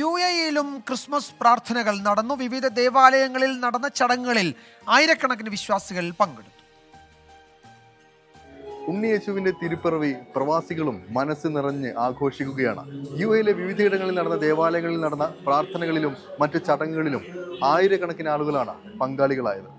UAE-യിലും Christmas പ്രാർത്ഥനകൾ നടന്നു. വിവിധ ദേവാലയങ്ങളിൽ നടന്ന ചടങ്ങുകളിൽ ആയിരക്കണക്കിന് വിശ്വാസികൾ പങ്കെടുത്തു. ഉണ്ണിയേശുവിന്റെ തിരുപ്പിറവി പ്രവാസികളും മനസ്സ് നിറഞ്ഞ് ആഘോഷിക്കുകയാണ്. UAE-യിലെ വിവിധയിടങ്ങളിൽ നടന്ന ദേവാലയങ്ങളിൽ നടന്ന പ്രാർത്ഥനകളിലും മറ്റ് ചടങ്ങുകളിലും ആയിരക്കണക്കിന് ആളുകളാണ് പങ്കാളികളായത്.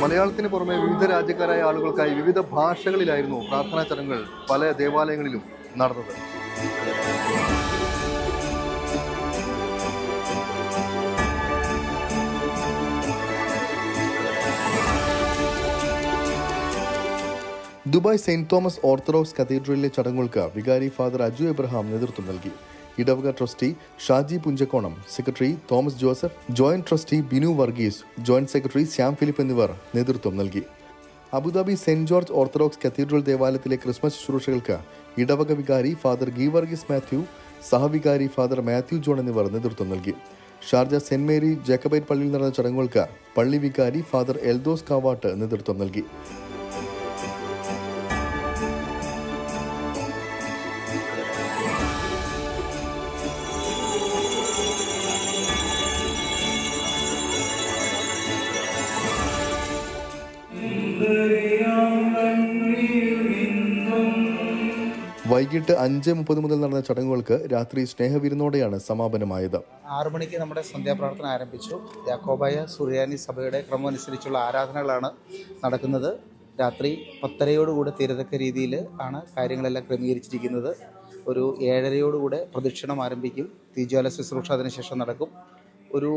മലയാളത്തിന് പുറമെ വിവിധ രാജ്യക്കാരായ ആളുകൾക്കായി വിവിധ ഭാഷകളിലായിരുന്നു പ്രാർത്ഥനാ ചടങ്ങുകൾ പല ദേവാലയങ്ങളിലും നടന്നത്. ദുബായ് സെയിന്റ് തോമസ് ഓർത്തഡോക്സ് കത്തീഡ്രലിലെ ചടങ്ങുകൾക്ക് വികാരി ഫാദർ അജു എബ്രഹാം നേതൃത്വം നൽകി. ഇടവക trustee Shaji Punchakkonam, secretary Thomas Joseph, joint trustee Binu Varghese, joint secretary Shyam Philip എന്നിവർ നേതൃത്വം നൽകി. Abu Dhabi saint George orthodox cathedral ദേവാലയത്തിലെ ക്രിസ്മസ് ശുശ്രൂഷകൾക്ക് ഇടവക വികാരി ഫാദർ ഗീവർഗീസ് മാത്യു, സഹവികാരി ഫാദർ മാത്യു ജോൺ എന്നിവർ നേതൃത്വം നൽകി. ഷാർജ സെന്റ് മേരി ജേക്കബൈറ്റ് പള്ളിയിൽ നടന്ന ചടങ്ങുകൾക്ക് പള്ളി വികാരി ഫാദർ എൽദോസ് കാവാട്ട് നേതൃത്വം നൽകി. വൈകിട്ട് 5:30 മുതൽ നടന്ന ചടങ്ങുകൾക്ക് രാത്രി സ്നേഹവിരുന്നോടെയാണ് സമാപനമായത്. 6 മണിക്ക് നമ്മുടെ സന്ധ്യാപ്രാർത്ഥന ആരംഭിച്ചു. യാക്കോബായ സുറിയാനി സഭയുടെ ക്രമമനുസരിച്ചുള്ള ആരാധനകളാണ് നടക്കുന്നത്. രാത്രി 10:30 തീരത്തക്ക രീതിയിൽ ആണ് കാര്യങ്ങളെല്ലാം ക്രമീകരിച്ചിരിക്കുന്നത്. ഒരു 7:30 പ്രദക്ഷിണം ആരംഭിക്കും. തീജ്വാല ശുശ്രൂഷ അതിനുശേഷം നടക്കും. ഒരു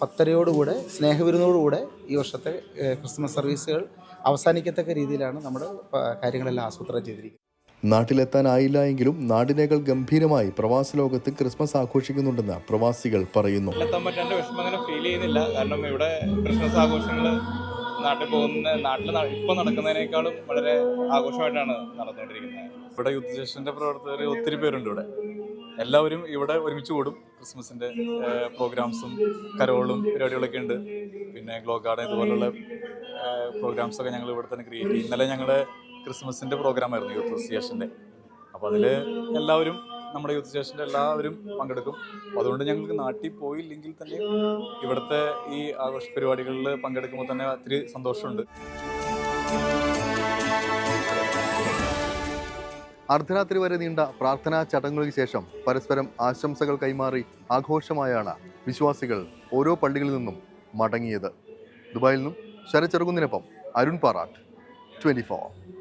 10:30 സ്നേഹവിരുന്നോടുകൂടെ ഈ വർഷത്തെ ക്രിസ്മസ് സർവീസുകൾ അവസാനിക്കത്തക്ക രീതിയിലാണ് നമ്മുടെ കാര്യങ്ങളെല്ലാം ആസൂത്രണം ചെയ്തിരിക്കുന്നത്. നാട്ടിലെത്താനായില്ല എങ്കിലും നാടിനേക്കാൾ ഗംഭീരമായി പ്രവാസ ലോകത്ത് ക്രിസ്മസ് ആഘോഷിക്കുന്നുണ്ടെന്ന് പ്രവാസികൾ പറയുന്നു. എത്താൻ പറ്റാണ്ട് വിഷമം അങ്ങനെ ഫീൽ ചെയ്യുന്നില്ല. കാരണം ഇവിടെ ക്രിസ്മസ് ആഘോഷങ്ങൾ നാട്ടിൽ ഇപ്പോൾ നടക്കുന്നതിനേക്കാളും വളരെ ആഘോഷമായിട്ടാണ് നടന്നുകൊണ്ടിരിക്കുന്നത്. ഇവിടെ യൂത്ത് സ്റ്റേഷൻ്റെ പ്രവർത്തകർ ഒത്തിരി പേരുണ്ട്. എല്ലാവരും ഇവിടെ ഒരുമിച്ച് കൂടും. ക്രിസ്മസിൻ്റെ പ്രോഗ്രാംസും കരോളും പരിപാടികളൊക്കെ ഉണ്ട്. പിന്നെ ഗ്ലോ ഗാർഡൻ ഇതുപോലുള്ള പ്രോഗ്രാംസൊക്കെ ഞങ്ങൾ ഇവിടെ തന്നെ ക്രിയേറ്റ് ചെയ്യും. ഇന്നലെ ഞങ്ങളുടെ ക്രിസ്മസിൻ്റെ പ്രോഗ്രാമായിരുന്നു യൂത്ത് അസോസിയേഷൻ്റെ. അപ്പോൾ അതിൽ എല്ലാവരും നമ്മുടെ യൂത്ത് സ്റ്റേഷൻ്റെ എല്ലാവരും പങ്കെടുക്കും. അതുകൊണ്ട് ഞങ്ങൾക്ക് നാട്ടിൽ പോയില്ലെങ്കിൽ തന്നെ ഇവിടുത്തെ ഈ ആഘോഷ പരിപാടികളിൽ പങ്കെടുക്കുമ്പോൾ തന്നെ ഒത്തിരി സന്തോഷമുണ്ട്. അർദ്ധരാത്രി വരെ നീണ്ട പ്രാർത്ഥനാ ചടങ്ങുകൾക്ക് ശേഷം പരസ്പരം ആശംസകൾ കൈമാറി ആഘോഷമായാണ് വിശ്വാസികൾ ഓരോ പള്ളികളിൽ നിന്നും മടങ്ങിയത്. ദുബായിൽ നിന്നും ശരത് ചെറുകുന്നിനൊപ്പം അരുൺ പാറാട്ട്, 24.